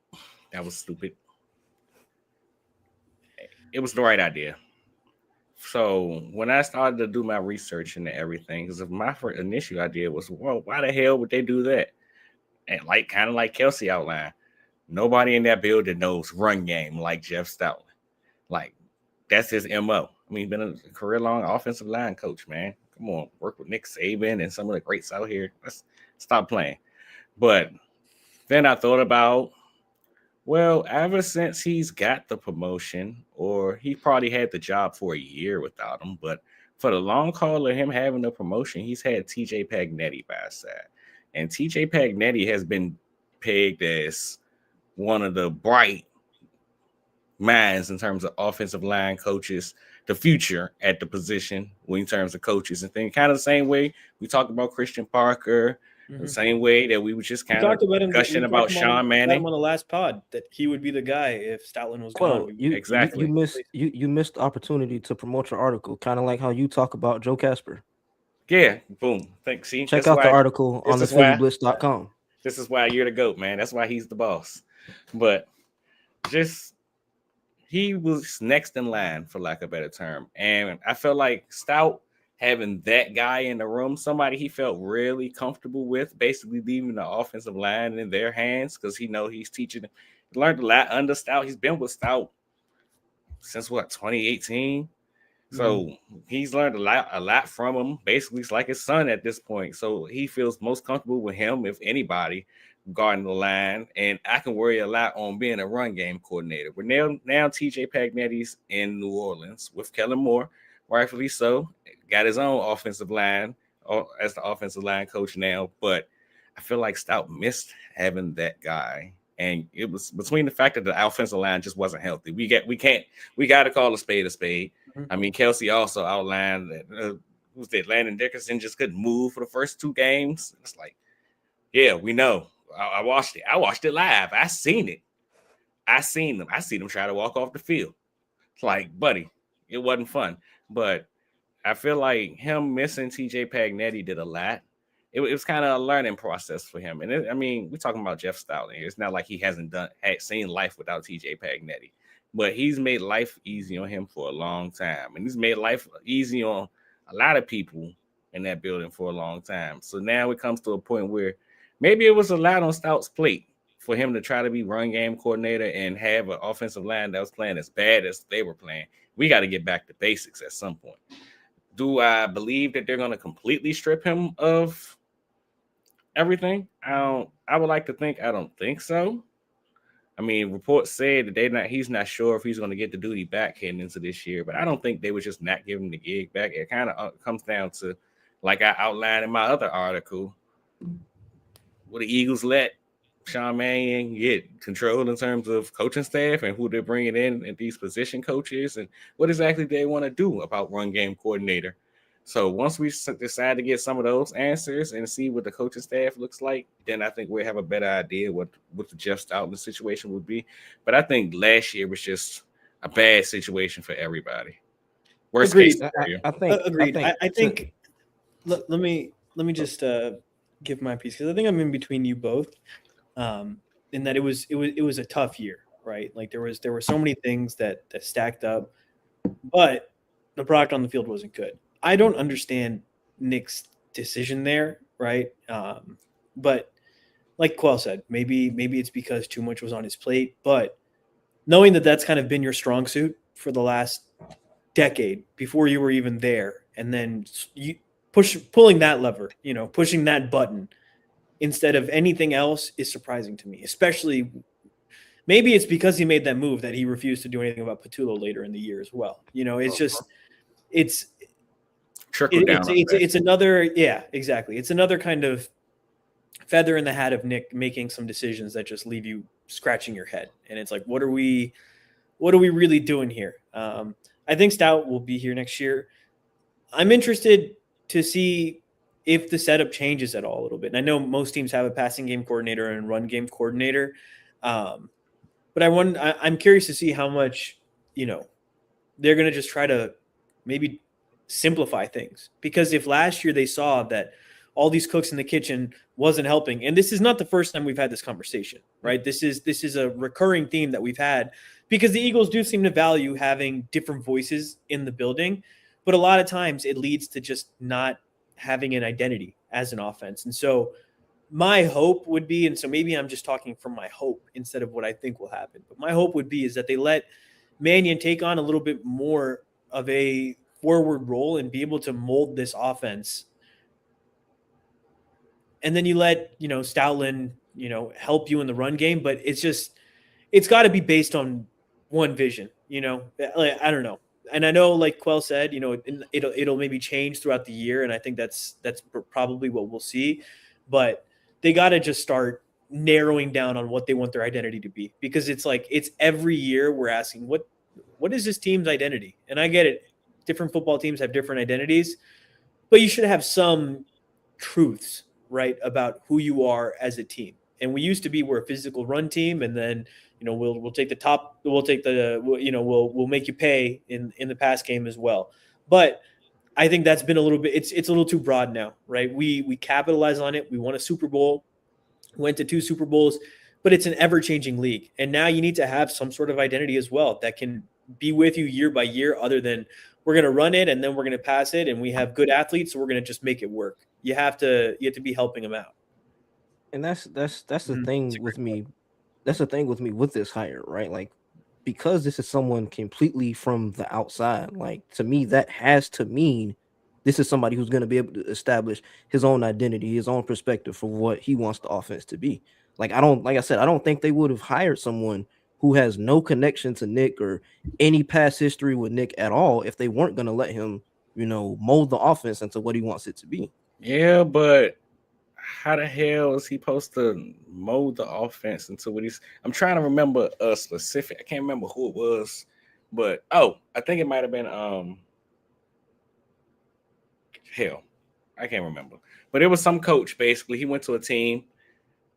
that was stupid. It was the right idea. So when I started to do my research into everything, because my first initial idea was, well, why the hell would they do that? And like kind of like Kelsey outlined, nobody in that building knows run game like Jeff Stoutland. Like that's his MO. I mean, he's been a career-long offensive line coach, man. Come on, work with Nick Saban and some of the greats out here. Let's stop playing. But then I thought about, well, ever since he's got the promotion, or he probably had the job for a year without him, but for the long haul of him having the promotion, he's had TJ Pagnetti by his side. And TJ Pagnetti has been pegged as one of the bright minds in terms of offensive line coaches, the future at the position in terms of coaches and things. Kind of the same way we talked about Christian Parker, the same way that we were just kind of gushing about Sean Mannion on the last pod, that he would be the guy if Stoutland was gone. Exactly. You missed the opportunity to promote your article, kind of like how you talk about Joe Casper. Yeah, boom. Thanks. See, check out the article on the PhillyBlitz.com. This is why you're the GOAT, man. That's why he's the boss. But just he was next in line, for lack of a better term. And I felt like Stout having that guy in the room, somebody he felt really comfortable with, basically leaving the offensive line in their hands, because he know he's teaching. He learned a lot under Stout. He's been with Stout since 2018. So he's learned a lot from him. Basically, it's like his son at this point. So he feels most comfortable with him, if anybody, guarding the line. And I can worry a lot on being a run game coordinator. But now TJ Pagnetti's in New Orleans with Kellen Moore, rightfully so. Got his own offensive line as the offensive line coach now. But I feel like Stout missed having that guy. And it was between the fact that the offensive line just wasn't healthy. We got to call a spade a spade. I mean, Kelsey also outlined that Landon Dickerson just couldn't move for the first 2 games. It's like, yeah, we know. I watched it. I watched it live. I seen it. I seen them. I see them try to walk off the field. It's like, buddy, it wasn't fun. But I feel like him missing TJ Pagnetti did a lot. It was kind of a learning process for him. And we're talking about Jeff Stoutland here. It's not like he hasn't seen life without TJ Pagnetti. But he's made life easy on him for a long time. And he's made life easy on a lot of people in that building for a long time. So now it comes to a point where maybe it was a lot on Stout's plate for him to try to be run game coordinator and have an offensive line that was playing as bad as they were playing. We got to get back to basics at some point. Do I believe that they're going to completely strip him of everything? I would like to think I don't think so. I mean, reports said that he's not sure if he's going to get the duty back heading into this year, but I don't think they would just not give him the gig back. It kind of comes down to, like I outlined in my other article, will the Eagles let Sean Mannion get control in terms of coaching staff and who they're bringing in and these position coaches, and what exactly they want to do about run game coordinator? So once we decide to get some of those answers and see what the coaching staff looks like, then I think we'll have a better idea what the Jeff Stoutland situation would be. But I think last year was just a bad situation for everybody. Worst case scenario. Agreed. I think let me just give my piece, because I think I'm in between you both, in that it was a tough year, right? Like there were so many things that stacked up, but the product on the field wasn't good. I don't understand Nick's decision there, right? But like Quell said, maybe it's because too much was on his plate. But knowing that that's kind of been your strong suit for the last decade before you were even there, and then you pulling that lever, pushing that button instead of anything else is surprising to me. Especially, maybe it's because he made that move that he refused to do anything about Patullo later in the year as well. It's just it's. It's another, exactly. It's another kind of feather in the hat of Nick making some decisions that just leave you scratching your head. And it's like, what are we really doing here? I think Stout will be here next year. I'm interested to see if the setup changes at all a little bit. And I know most teams have a passing game coordinator and run game coordinator. But I'm curious to see how much, they're going to just try to maybe simplify things. Because if last year they saw that all these cooks in the kitchen wasn't helping, and this is not the first time we've had this conversation, right? This is a recurring theme that we've had, because the Eagles do seem to value having different voices in the building, but a lot of times it leads to just not having an identity as an offense. And so my hope would be, and so maybe I'm just talking from my hope instead of what I think will happen, but my hope would be is that they let Mannion take on a little bit more of a forward role and be able to mold this offense. And then you let, Stoutland, help you in the run game, but it's got to be based on one vision, like, I don't know. And I know, like Quell said, it'll maybe change throughout the year. And I think that's probably what we'll see, but they got to just start narrowing down on what they want their identity to be, because it's like, it's every year we're asking what is this team's identity? And I get it. Different football teams have different identities, but you should have some truths, right, about who you are as a team. And we used to be, we're a physical run team, and then we'll take the top, we'll make you pay in the pass game as well. But I think that's been a little bit, it's a little too broad now, right? We capitalize on it. We won a Super Bowl, went to 2 Super Bowls, but it's an ever-changing league. And now you need to have some sort of identity as well that can be with you year by year, other than we're going to run it and then we're going to pass it, and we have good athletes, so we're going to just make it work. You have to be helping them out. And that's the thing with me. That's the thing with me with this hire, right? Like, because this is someone completely from the outside, like, to me, that has to mean this is somebody who's going to be able to establish his own identity, his own perspective for what he wants the offense to be. Like I don't think they would have hired someone who has no connection to Nick or any past history with Nick at all if they weren't going to let him, mold the offense into what he wants it to be. Yeah, but how the hell is he supposed to mold the offense into what he's? I'm trying to remember a specific. I can't remember who it was, but I think it might have been hell, I can't remember. But it was some coach. Basically, he went to a team,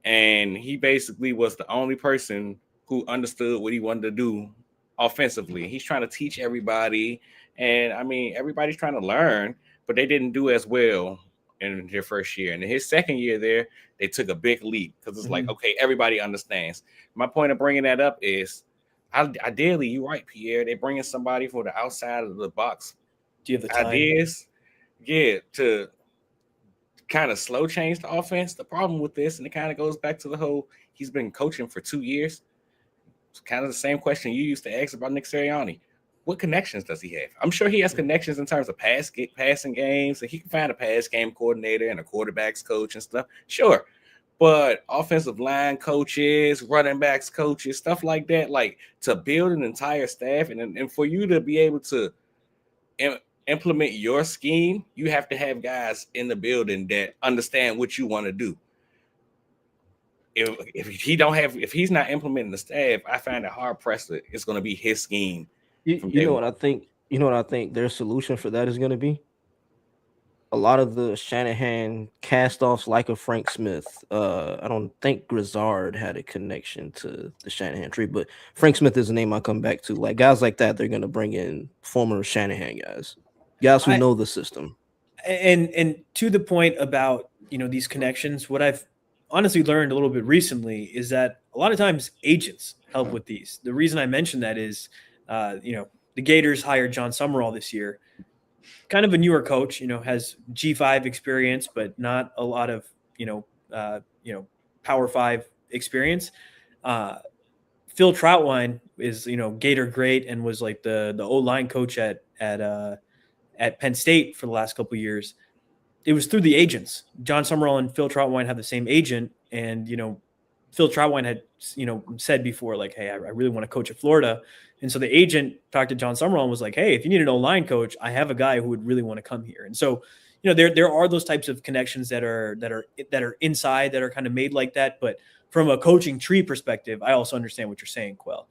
and he basically was the only person who understood what he wanted to do offensively. He's trying to teach everybody, and I mean, everybody's trying to learn, but they didn't do as well in their first year. And in his second year there, they took a big leap, because it's like, okay, everybody understands. My point of bringing that up is, ideally, you're right, Pierre, they're bringing somebody for the outside of the box. Do you have the time? Ideas? Yeah, to kind of slow change the offense. The problem with this, and it kind of goes back to the whole, he's been coaching for 2 years. It's kind of the same question you used to ask about Nick Sirianni. What connections does he have? I'm sure he has connections in terms of passing games, and he can find a pass game coordinator and a quarterback's coach and stuff. Sure. But offensive line coaches, running backs coaches, stuff like that, like, to build an entire staff and for you to be able to implement your scheme, you have to have guys in the building that understand what you want to do. If he's not implementing the staff, I find it hard pressed that it's going to be his scheme. You know what I think? You know what I think their solution for that is going to be? A lot of the Shanahan cast-offs, like a Frank Smith. I don't think Grizzard had a connection to the Shanahan tree, but Frank Smith is a name I come back to. Like, guys like that, they're going to bring in former Shanahan guys who know the system. And to the point about, these connections, what I've honestly learned a little bit recently is that a lot of times agents help with these. The reason I mentioned that is, the Gators hired John Summerall this year, kind of a newer coach, has G5 experience, but not a lot of, Power 5 experience. Phil Troutwine is, Gator great, and was like the O-line coach at Penn State for the last couple of years. It was through the agents. John Summerall and Phil Troutwine have the same agent, and Phil Troutwine had said before, like, hey, I really want to coach at Florida. And so the agent talked to John Summerall and was like, hey, if you need an O-line coach, I have a guy who would really want to come here. And so, there are those types of connections that are inside, that are kind of made like that. But from a coaching tree perspective, I also understand what you're saying, Quell,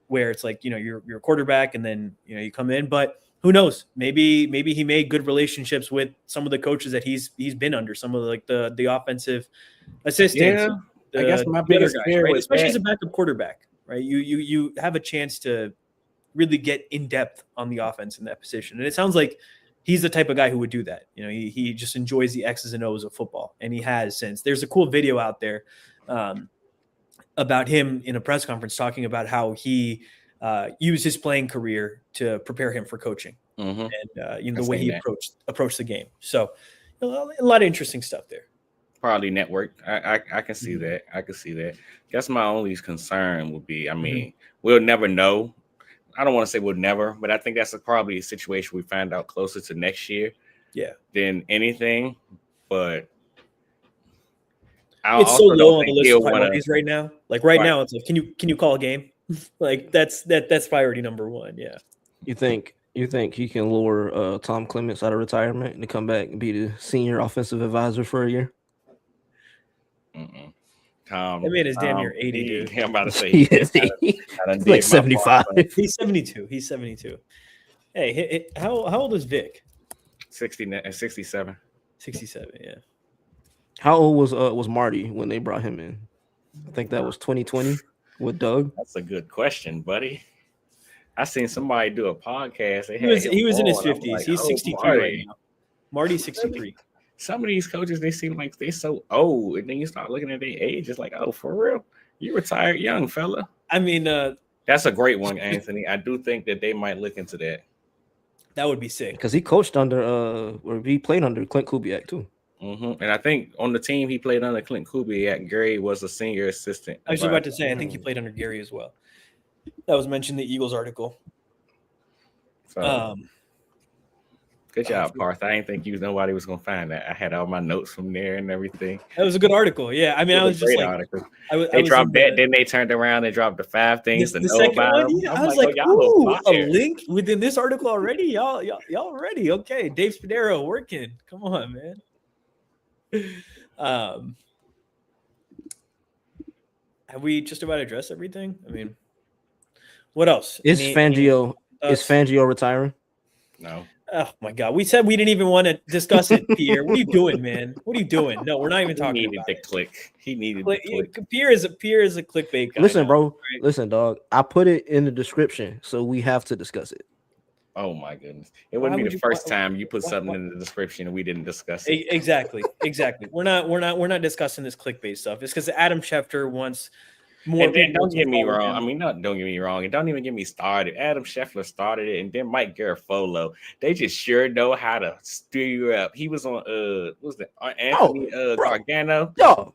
where it's like, you're a quarterback, and then, you come in, but who knows? Maybe he made good relationships with some of the coaches that he's been under, some of the offensive assistants. Yeah, I guess my biggest fear, right? Especially as a backup quarterback, right? You have a chance to really get in depth on the offense in that position. And it sounds like he's the type of guy who would do that. You know, he just enjoys the X's and O's of football, and he has since. There's a cool video out there about him in a press conference talking about how he used his playing career to prepare him for coaching, and the way he approached the game. So a lot of interesting stuff there. Probably network. I can see that. I can see that. Guess my only concern would be, I mean, we'll never know. I don't want to say we'll never, but I think that's probably a situation we find out closer to next year. Yeah. Than anything. But it's so low on the list of priorities right now. Like now, it's like, can you call a game? Like that's priority number one. Yeah. You think he can lure Tom Clements out of retirement and to come back and be the senior offensive advisor for a year? Tom, that man is damn near 80, dude. I'm about to say he's like 75. He's 72. Hey, how old is Vic? 67. 67, yeah. How old was Marty when they brought him in? I think that was 2020 with Doug. That's a good question, buddy. I seen somebody do a podcast. He was in his 50s. Like, he's 63 right now. Marty's 63. Some of these coaches, they seem like they're so old, and then you start looking at their age. It's like, oh, for real? You retired young, fella. I mean, that's a great one, Anthony. I do think that they might look into that. That would be sick because he coached under, or he played under Clint Kubiak too. And I think on the team he played under Clint Kubiak, Gary was a senior assistant. I was about to say, I think he played under Gary as well. That was mentioned in the Eagles article. So, good job, Parth. I didn't think nobody was gonna find that. I had all my notes from there and everything. That was a good article. Yeah, I mean, I was just like, they dropped that, then they turned around and dropped the 5 things to know about them. Yeah, I was like, ooh, a link within this article already. Y'all ready? Okay, Dave Spadaro working. Come on, man. Have we just about addressed everything? I mean, what else? Is Fangio retiring? No. Oh my God! We said we didn't even want to discuss it, Pierre. What are you doing, man? What are you doing? No, we're not even talking about it. He needed the click. Pierre is a clickbait guy. Listen, bro. Right? Listen, dog. I put it in the description, so we have to discuss it. Oh my goodness! It wouldn't be the first time you put something in the description and we didn't discuss it. Exactly. We're not discussing this clickbait stuff. It's because Adam Schefter wants more. And don't get me wrong. I mean, don't get me wrong. And don't even get me started. Adam Schefter started it, and then Mike Garafolo. They just sure know how to steer you up. He was on what was that? Anthony Gargano. Yo,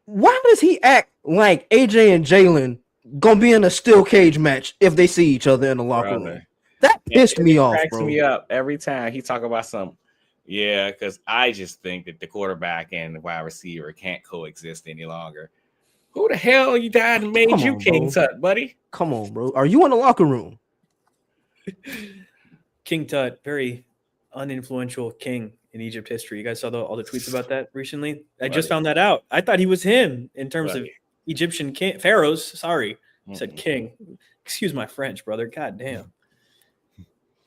why does he act like AJ and Jalen gonna be in a steel cage match if they see each other in the locker room? That pissed me off, cracks bro. Me up every time he talk about something. Yeah, because I just think that the quarterback and the wide receiver can't coexist any longer. Who the hell you died and made you King Tut, buddy? Come on, bro. Are you in the locker room? King Tut, very uninfluential king in Egypt history. You guys saw all the tweets about that recently? I just found that out. I thought he was him in terms of Egyptian pharaohs. Sorry, I said king. Excuse my French, brother. God damn.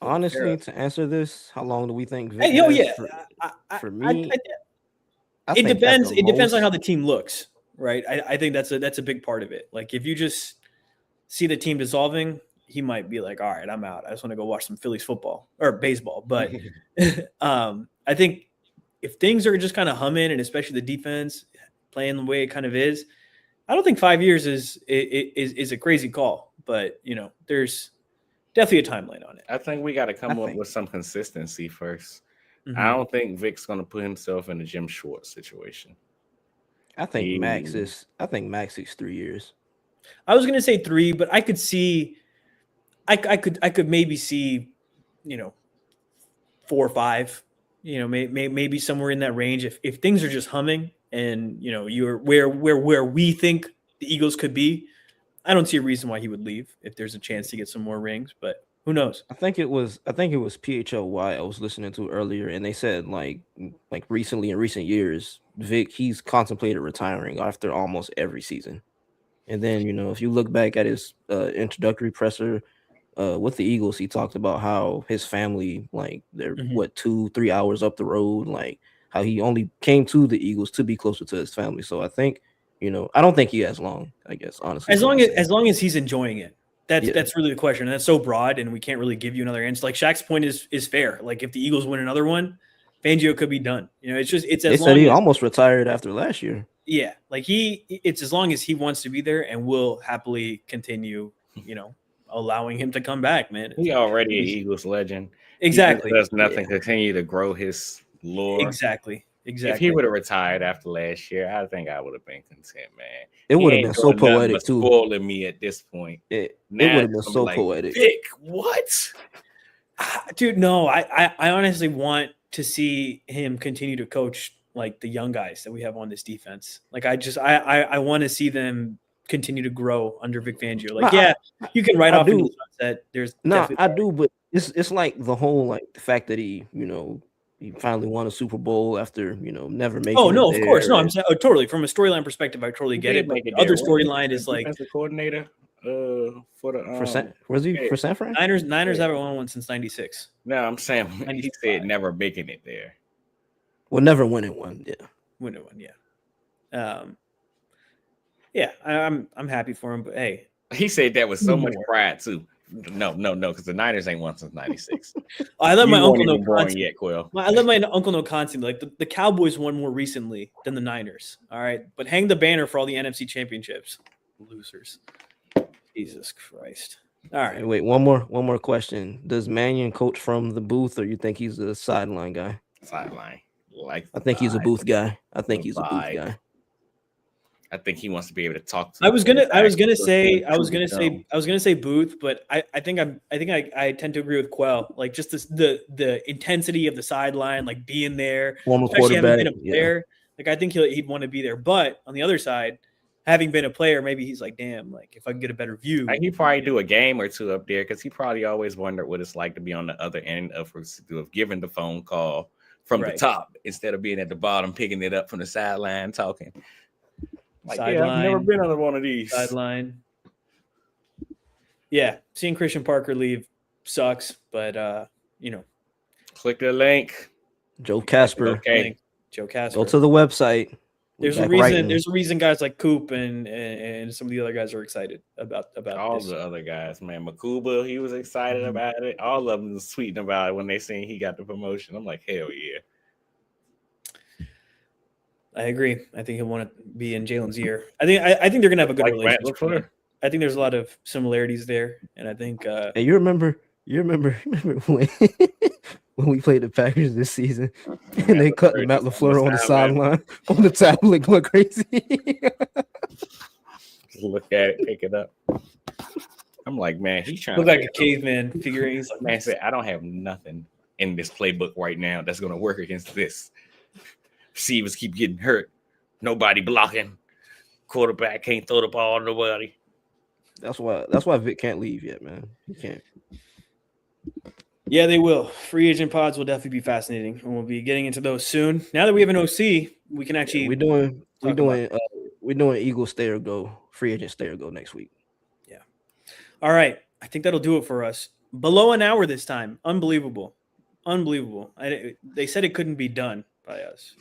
Honestly, to answer this, how long do we think? Vic for me, it depends. It depends on how the team looks, right? I think that's a big part of it. Like if you just see the team dissolving, he might be like, all right, I'm out. I just want to go watch some Phillies football or baseball. But I think if things are just kind of humming, and especially the defense playing the way it kind of is, I don't think 5 years is a crazy call. But there's definitely a timeline on it. I think we got to come up with some consistency first. I don't think Vic's going to put himself in a Jim Schwartz situation. I think Max is 3 years. I was going to say 3, but I could see, I could maybe see, 4 or 5, maybe somewhere in that range. If things are just humming and, you're where we think the Eagles could be, I don't see a reason why he would leave if there's a chance to get some more rings, but who knows? I think it was PHLY I was listening to earlier, and they said like recently in recent years, Vic, he's contemplated retiring after almost every season. And then, if you look back at his introductory presser with the Eagles, he talked about how his family, like they're 2-3 hours up the road, like how he only came to the Eagles to be closer to his family. So I think, I don't think he has long, I guess, honestly. As long as he's enjoying it, That's really the question. And that's so broad, and we can't really give you another answer. Like Shaq's point is fair. Like if the Eagles win another one, Fangio could be done. It's as they said he almost retired after last year. Yeah, like it's as long as he wants to be there, and we'll happily continue, allowing him to come back, man. He already an Eagles legend. Exactly. He does nothing to continue to grow his lore. Exactly. If he would have retired after last year, I think I would have been content, man. It would have been so poetic too. Spoiling me at this point. It would have been so poetic. Vic, what? Dude, no, I honestly want to see him continue to coach like the young guys that we have on this defense. Like I want to see them continue to grow under Vic Fangio. Like, you can write off in the sunset. There's I do, but it's like the whole like the fact that he finally won a Super Bowl after never making. Oh no, of course, no. I'm saying totally from a storyline perspective, I totally get it. But the other storyline is like as a coordinator for the was he for San Fran? Niners haven't won one since '96. No, I'm saying he said never making it there. Well, never winning one. Yeah, winning one. Yeah. I'm happy for him, but hey, he said that with so much pride too. No, because the Niners ain't won since '96. I let my uncle know yet, Quell. I let my uncle know constantly. Like the Cowboys won more recently than the Niners. All right, but hang the banner for all the NFC championships. Losers. Jesus Christ. All right. Hey, wait, one more question. Does Mannion coach from the booth, or you think he's a sideline guy? Sideline. I think he's a booth guy. I think he's a booth guy. I think he wants to be able to talk to. I was gonna say booth, but I think I tend to agree with Quell. Like just the intensity of the sideline, like being there, former quarterback, been a player. Yeah. Like I think he'd want to be there. But on the other side, having been a player, maybe he's like, damn, like if I can get a better view. He probably do a game or two up there because he probably always wondered what it's like to be on the other end of giving the phone call from the top instead of being at the bottom, picking it up from the sideline, talking. Like, sideline, I've never been on one of these. Sideline. Yeah, seeing Christian Parker leave sucks, but click the link. Joe Casper. Okay. Joe Casper. Go to the website. There's a reason. There's a reason guys like Coop and some of the other guys are excited about all this. The other guys, man. Makuba, he was excited about it. All of them was tweeting about it when they seen he got the promotion. I'm like, hell yeah. I agree. I think he'll want to be in Jalen's ear. I think they're gonna have a good relationship. I think there's a lot of similarities there, and I think. And you remember when when we played the Packers this season, and they cut Matt LaFleur on the sideline on the tablet going crazy. Look at it, pick it up. I'm like, man, he's trying look like a caveman figurine. He's like, man, said, I don't have nothing in this playbook right now that's gonna work against this. Receivers keep getting hurt. Nobody blocking. Quarterback can't throw the ball to nobody. That's why Vic can't leave yet, man. He can't. Yeah, they will. Free agent pods will definitely be fascinating, and we'll be getting into those soon. Now that we have an OC, we can actually we're doing Eagles stay or go, free agent stay or go next week. Yeah. All right. I think that'll do it for us. Below an hour this time. Unbelievable. They said it couldn't be done by us,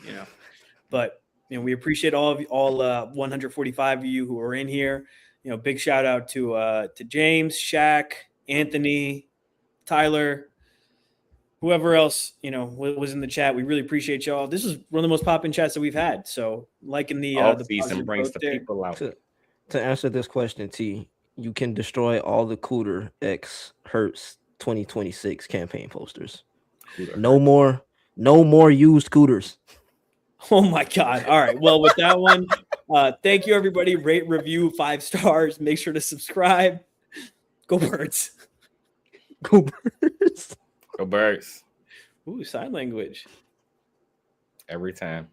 but we appreciate all 145 of you who are in here. Big shout out to James, Shaq, Anthony, Tyler, whoever else was in the chat. We really appreciate y'all. This is one of the most popping chats that we've had. So liking the season brings the people out. To answer this question, T, you can destroy all the Cooter X Hurts 2026 campaign posters. No more used Cooters. Oh my God. All right. Well, with that one, thank you everybody. Rate, review 5 stars. Make sure to subscribe. Go Birds. Go Birds. Go Birds. Ooh, sign language. Every time.